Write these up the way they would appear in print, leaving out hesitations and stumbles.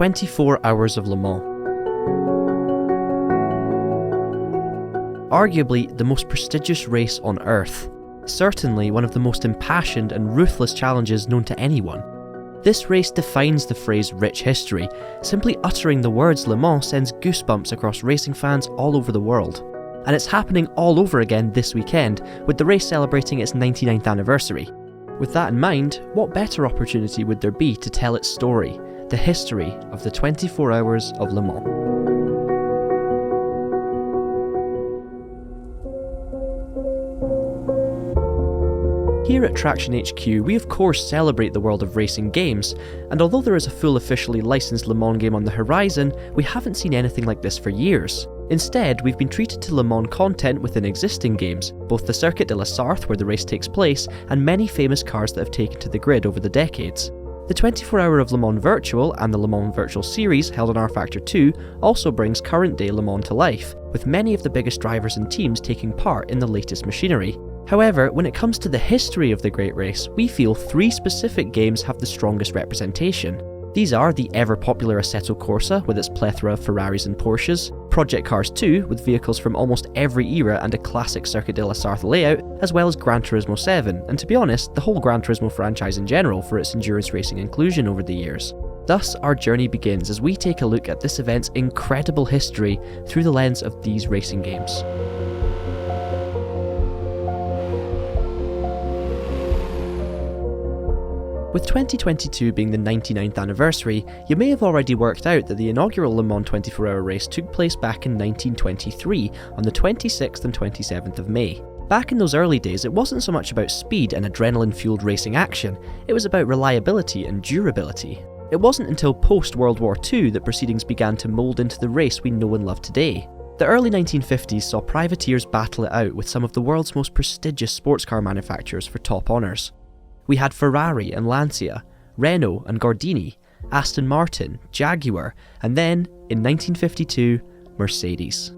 24 Hours of Le Mans. Arguably the most prestigious race on Earth. Certainly one of the most impassioned and ruthless challenges known to anyone. This race defines the phrase rich history. Simply uttering the words Le Mans sends goosebumps across racing fans all over the world. And it's happening all over again this weekend, with the race celebrating its 99th anniversary. With that in mind, what better opportunity would there be to tell its story, the history of the 24 Hours of Le Mans. Here at Traxion HQ, we of course celebrate the world of racing games, and although there is a full officially licensed Le Mans game on the horizon, we haven't seen anything like this for years. Instead, we've been treated to Le Mans content within existing games, both the Circuit de la Sarthe where the race takes place, and many famous cars that have taken to the grid over the decades. The 24 Hour of Le Mans Virtual and the Le Mans Virtual Series held on R-Factor 2 also brings current day Le Mans to life, with many of the biggest drivers and teams taking part in the latest machinery. However, when it comes to the history of the Great Race, we feel 3 specific games have the strongest representation. These are the ever-popular Assetto Corsa with its plethora of Ferraris and Porsches, Project Cars 2 with vehicles from almost every era and a classic Circuit de la Sarthe layout, as well as Gran Turismo 7, and to be honest, the whole Gran Turismo franchise in general for its endurance racing inclusion over the years. Thus, our journey begins as we take a look at this event's incredible history through the lens of these racing games. With 2022 being the 99th anniversary, you may have already worked out that the inaugural Le Mans 24-hour race took place back in 1923 on the 26th and 27th of May. Back in those early days, it wasn't so much about speed and adrenaline-fueled racing action, it was about reliability and durability. It wasn't until post-World War II that proceedings began to mould into the race we know and love today. The early 1950s saw privateers battle it out with some of the world's most prestigious sports car manufacturers for top honours. We had Ferrari and Lancia, Renault and Gordini, Aston Martin, Jaguar, and then, in 1952, Mercedes.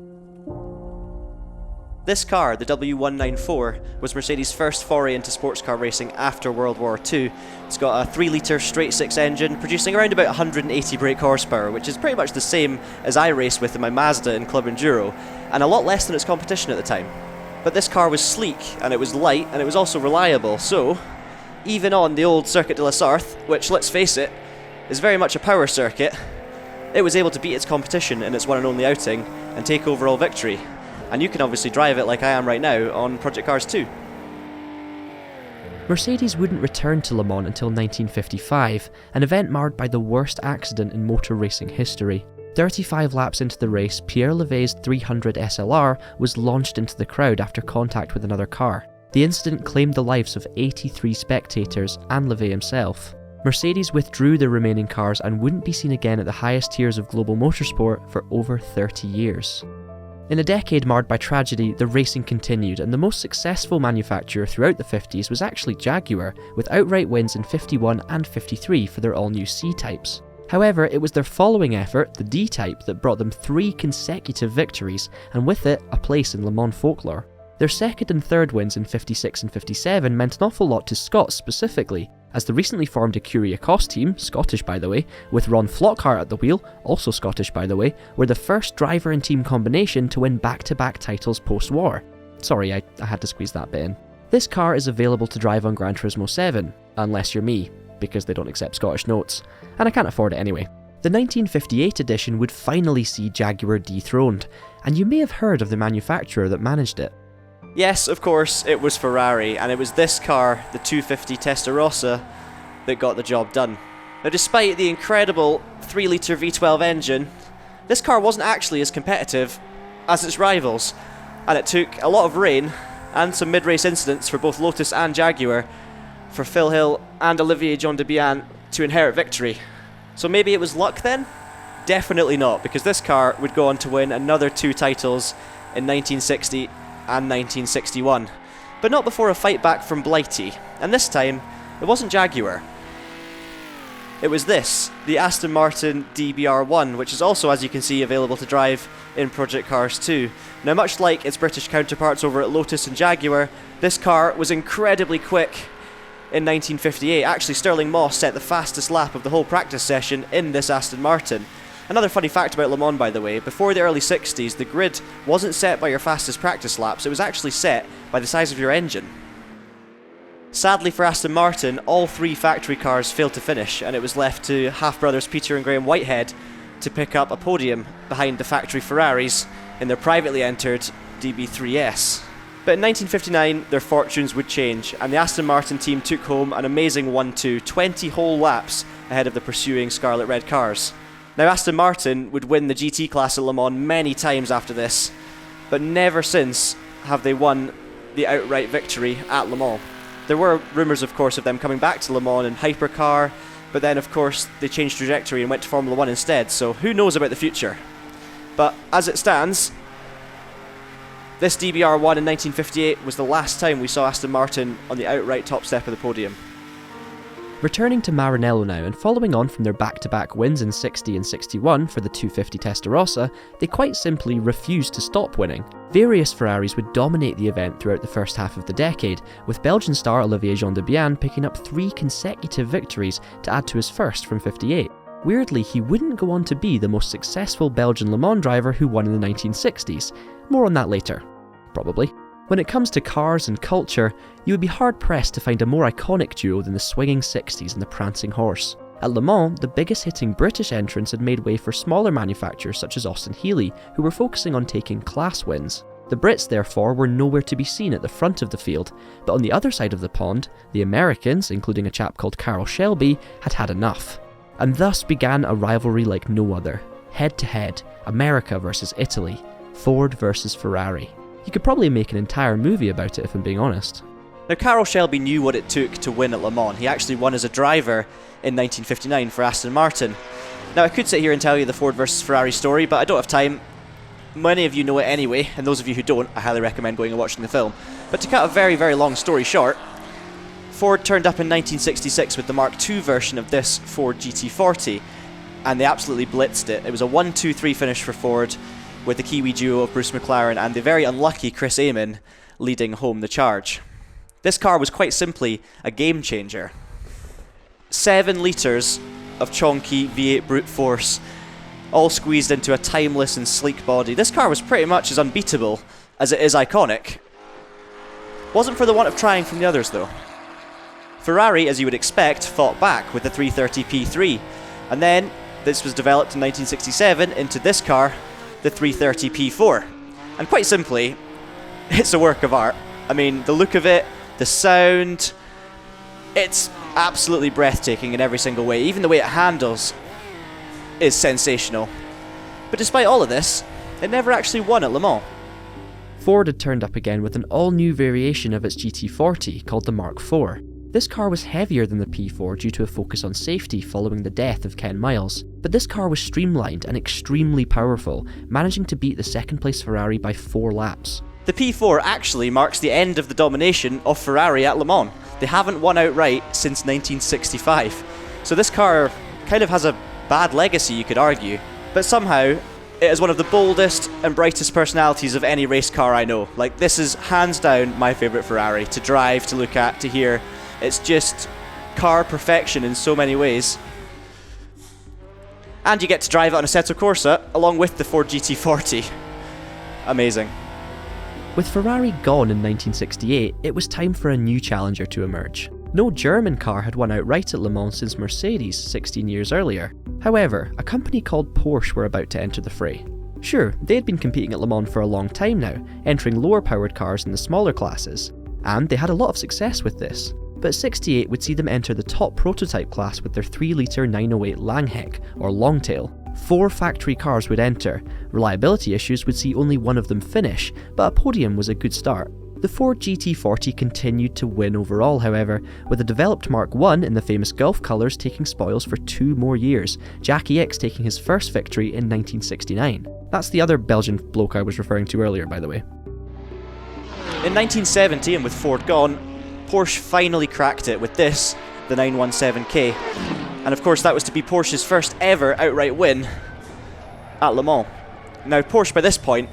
This car, the W194, was Mercedes' first foray into sports car racing after World War II. It's got a 3-litre straight-six engine, producing around about 180 brake horsepower, which is pretty much the same as I race with in my Mazda in Club Enduro, and a lot less than its competition at the time. But this car was sleek, and it was light, and it was also reliable, so even on the old Circuit de la Sarthe, which, let's face it, is very much a power circuit, it was able to beat its competition in its one and only outing and take overall victory. And you can obviously drive it like I am right now on Project Cars 2. Mercedes wouldn't return to Le Mans until 1955, an event marred by the worst accident in motor racing history. 35 laps into the race, Pierre Levay's 300 SLR was launched into the crowd after contact with another car. The incident claimed the lives of 83 spectators and Levay himself. Mercedes withdrew their remaining cars and wouldn't be seen again at the highest tiers of global motorsport for over 30 years. In a decade marred by tragedy, the racing continued, and the most successful manufacturer throughout the 50s was actually Jaguar, with outright wins in 51 and 53 for their all-new C-types. However, it was their following effort, the D-Type, that brought them 3 consecutive victories, and with it, a place in Le Mans folklore. Their second and third wins in 56 and 57 meant an awful lot to Scots specifically, as the recently formed Ecurie Ecosse team, Scottish by the way, with Ron Flockhart at the wheel, also Scottish by the way, were the first driver and team combination to win back-to-back titles post-war. Sorry, I had to squeeze that bit in. This car is available to drive on Gran Turismo 7, unless you're me, because they don't accept Scottish notes, and I can't afford it anyway. The 1958 edition would finally see Jaguar dethroned, and you may have heard of the manufacturer that managed it. Yes, of course, it was Ferrari, and it was this car, the 250 Testa Rossa, that got the job done. Now, despite the incredible 3-litre V12 engine, this car wasn't actually as competitive as its rivals, and it took a lot of rain and some mid-race incidents for both Lotus and Jaguar for Phil Hill and Olivier John de Bian to inherit victory. So maybe it was luck then? Definitely not, because this car would go on to win another 2 titles in 1960 and 1961, but not before a fight back from Blighty, and this time it wasn't Jaguar. It was this, the Aston Martin DBR1, which is also, as you can see, available to drive in Project Cars 2. Now, much like its British counterparts over at Lotus and Jaguar, this car was incredibly quick. in 1958, actually Stirling Moss set the fastest lap of the whole practice session in this Aston Martin. Another funny fact about Le Mans, by the way, before the early 60s, the grid wasn't set by your fastest practice laps, it was actually set by the size of your engine. Sadly for Aston Martin, all 3 factory cars failed to finish, and it was left to half-brothers Peter and Graham Whitehead to pick up a podium behind the factory Ferraris in their privately entered DB3S. But in 1959, their fortunes would change, and the Aston Martin team took home an amazing 1-2, 20 whole laps ahead of the pursuing Scarlet Red cars. Now, Aston Martin would win the GT class at Le Mans many times after this, but never since have they won the outright victory at Le Mans. There were rumours, of course, of them coming back to Le Mans in hypercar, but then, of course, they changed trajectory and went to Formula 1 instead, so who knows about the future. But as it stands, this DBR1 in 1958 was the last time we saw Aston Martin on the outright top step of the podium. Returning to Maranello now, and following on from their back-to-back wins in 60 and 61 for the 250 Testa Rossa, they quite simply refused to stop winning. Various Ferraris would dominate the event throughout the first half of the decade, with Belgian star Olivier Jean de Bian picking up 3 consecutive victories to add to his first from 58. Weirdly, he wouldn't go on to be the most successful Belgian Le Mans driver who won in the 1960s. More on that later. Probably. When it comes to cars and culture, you would be hard-pressed to find a more iconic duo than the swinging 60s and the prancing horse. At Le Mans, the biggest-hitting British entrants had made way for smaller manufacturers such as Austin Healey, who were focusing on taking class wins. The Brits, therefore, were nowhere to be seen at the front of the field, but on the other side of the pond, the Americans, including a chap called Carroll Shelby, had had enough. And thus began a rivalry like no other. Head-to-head, America versus Italy, Ford versus Ferrari. You could probably make an entire movie about it if I'm being honest. Now, Carroll Shelby knew what it took to win at Le Mans. He actually won as a driver in 1959 for Aston Martin. Now, I could sit here and tell you the Ford versus Ferrari story, but I don't have time. Many of you know it anyway, and those of you who don't, I highly recommend going and watching the film. But to cut a very, very long story short, Ford turned up in 1966 with the Mark II version of this Ford GT40, and they absolutely blitzed it. It was a 1-2-3 finish for Ford, with the Kiwi duo of Bruce McLaren and the very unlucky Chris Amon leading home the charge. This car was quite simply a game changer. 7 litres of chonky V8 brute force, all squeezed into a timeless and sleek body. This car was pretty much as unbeatable as it is iconic. Wasn't for the want of trying from the others though. Ferrari, as you would expect, fought back with the 330 P3, and then this was developed in 1967 into this car, the 330 P4. And quite simply, it's a work of art. I mean, the look of it, the sound, it's absolutely breathtaking in every single way. Even the way it handles is sensational. But despite all of this, it never actually won at Le Mans. Ford had turned up again with an all-new variation of its GT40 called the Mark IV. This car was heavier than the P4 due to a focus on safety following the death of Ken Miles, but this car was streamlined and extremely powerful, managing to beat the second-place Ferrari by 4 laps. The P4 actually marks the end of the domination of Ferrari at Le Mans. They haven't won outright since 1965. So this car kind of has a bad legacy, you could argue, but somehow it is one of the boldest and brightest personalities of any race car I know. Like, this is hands down my favourite Ferrari, to drive, to look at, to hear. It's just car perfection in so many ways. And you get to drive it on Assetto Corsa along with the Ford GT40. Amazing. With Ferrari gone in 1968, it was time for a new challenger to emerge. No German car had won outright at Le Mans since Mercedes 16 years earlier. However, a company called Porsche were about to enter the fray. Sure, they had been competing at Le Mans for a long time now, entering lower powered cars in the smaller classes, and they had a lot of success with this. But 68 would see them enter the top prototype class with their 3-litre 908 Langhek, or Longtail. 4 factory cars would enter. Reliability issues would see only one of them finish, but a podium was a good start. The Ford GT40 continued to win overall, however, with a developed Mark I in the famous Gulf colours taking spoils for 2 more years, Jackie X taking his first victory in 1969. That's the other Belgian bloke I was referring to earlier, by the way. In 1970, and with Ford gone, Porsche finally cracked it with this, the 917K. And of course that was to be Porsche's first ever outright win at Le Mans. Now Porsche by this point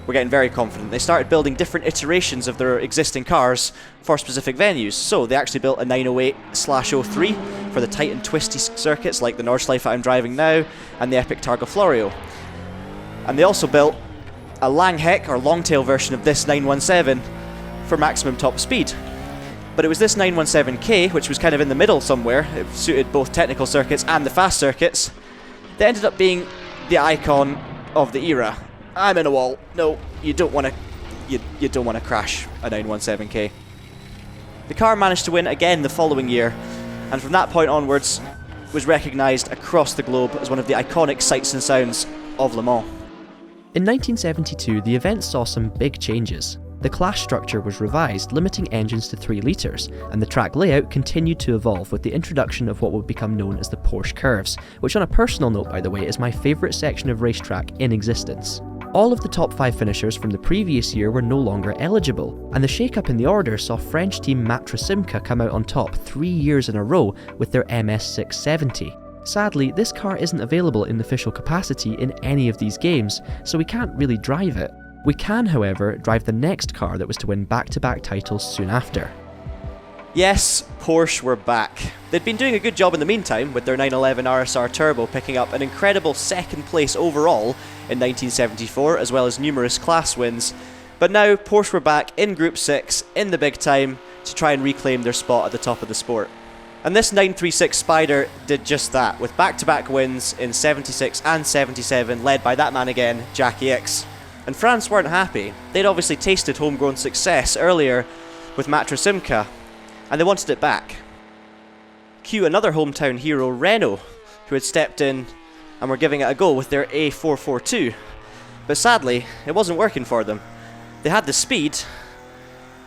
were getting very confident. They started building different iterations of their existing cars for specific venues. So they actually built a 908/03 for the tight and twisty circuits like the Nordschleife I'm driving now and the epic Targa Florio. And they also built a Langheck or longtail version of this 917 for maximum top speed. But it was this 917K, which was kind of in the middle somewhere, it suited both technical circuits and the fast circuits, that ended up being the icon of the era. I'm in a wall. No, you don't want to crash a 917K. The car managed to win again the following year, and from that point onwards was recognised across the globe as one of the iconic sights and sounds of Le Mans. In 1972, the event saw some big changes. The class structure was revised, limiting engines to 3 litres, and the track layout continued to evolve with the introduction of what would become known as the Porsche curves, which on a personal note, by the way, is my favourite section of racetrack in existence. All of the top 5 finishers from the previous year were no longer eligible, and the shake-up in the order saw French team Matra come out on top 3 years in a row with their MS670. Sadly, this car isn't available in official capacity in any of these games, so we can't really drive it. We can, however, drive the next car that was to win back-to-back titles soon after. Yes, Porsche were back. They'd been doing a good job in the meantime, with their 911 RSR Turbo picking up an incredible second place overall in 1974, as well as numerous class wins. But now, Porsche were back in Group 6, in the big time, to try and reclaim their spot at the top of the sport. And this 936 Spider did just that, with back-to-back wins in 76 and 77, led by that man again, Jackie X. And France weren't happy. They'd obviously tasted homegrown success earlier with Matra, and they wanted it back. Cue another hometown hero, Renault, who had stepped in and were giving it a go with their A442. But sadly, it wasn't working for them. They had the speed,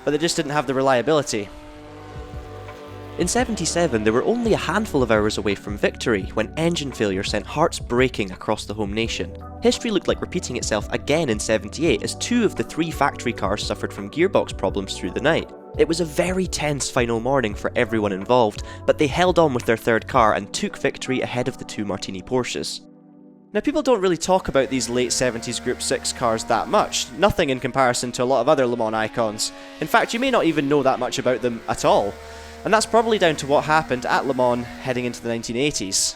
but they just didn't have the reliability. In 77, they were only a handful of hours away from victory when engine failure sent hearts breaking across the home nation. History looked like repeating itself again in 78 as 2 of the 3 factory cars suffered from gearbox problems through the night. It was a very tense final morning for everyone involved, but they held on with their third car and took victory ahead of the 2 Martini Porsches. Now, people don't really talk about these late 70s Group 6 cars that much, nothing in comparison to a lot of other Le Mans icons. In fact, you may not even know that much about them at all. And that's probably down to what happened at Le Mans heading into the 1980s.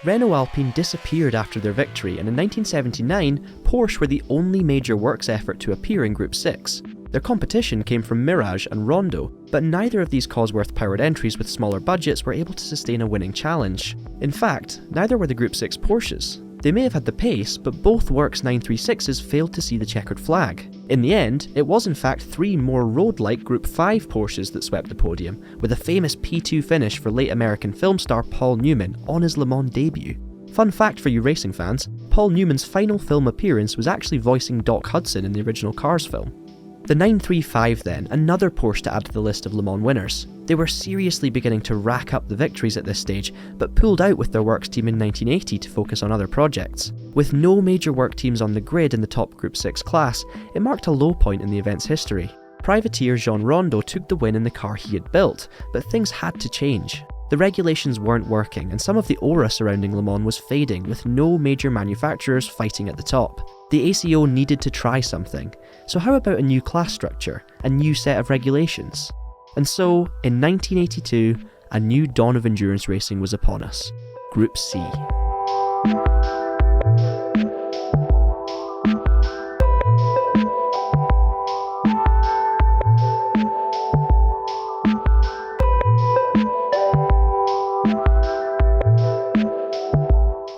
Renault Alpine disappeared after their victory, and in 1979, Porsche were the only major works effort to appear in Group 6. Their competition came from Mirage and Rondo, but neither of these Cosworth-powered entries with smaller budgets were able to sustain a winning challenge. In fact, neither were the Group 6 Porsches. They may have had the pace, but both Works 936s failed to see the checkered flag. In the end, it was in fact 3 more road-like Group 5 Porsches that swept the podium, with a famous P2 finish for late American film star Paul Newman on his Le Mans debut. Fun fact for you racing fans, Paul Newman's final film appearance was actually voicing Doc Hudson in the original Cars film. The 935 then, another Porsche to add to the list of Le Mans winners. They were seriously beginning to rack up the victories at this stage, but pulled out with their works team in 1980 to focus on other projects. With no major work teams on the grid in the top Group 6 class, it marked a low point in the event's history. Privateer Jean Rondo took the win in the car he had built, but things had to change. The regulations weren't working, and some of the aura surrounding Le Mans was fading, with no major manufacturers fighting at the top. The ACO needed to try something, so how about a new class structure, a new set of regulations? And so, in 1982, a new dawn of endurance racing was upon us. Group C.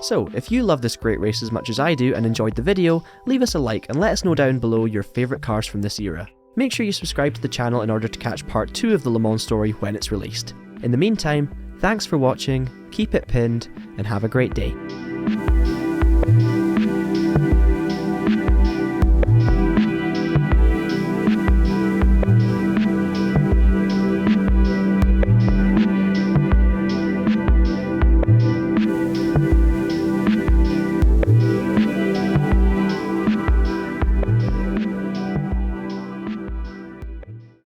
So, if you love this great race as much as I do and enjoyed the video, leave us a like and let us know down below your favourite cars from this era. Make sure you subscribe to the channel in order to catch part 2 of the Le Mans story when it's released. In the meantime, thanks for watching, keep it pinned, and have a great day.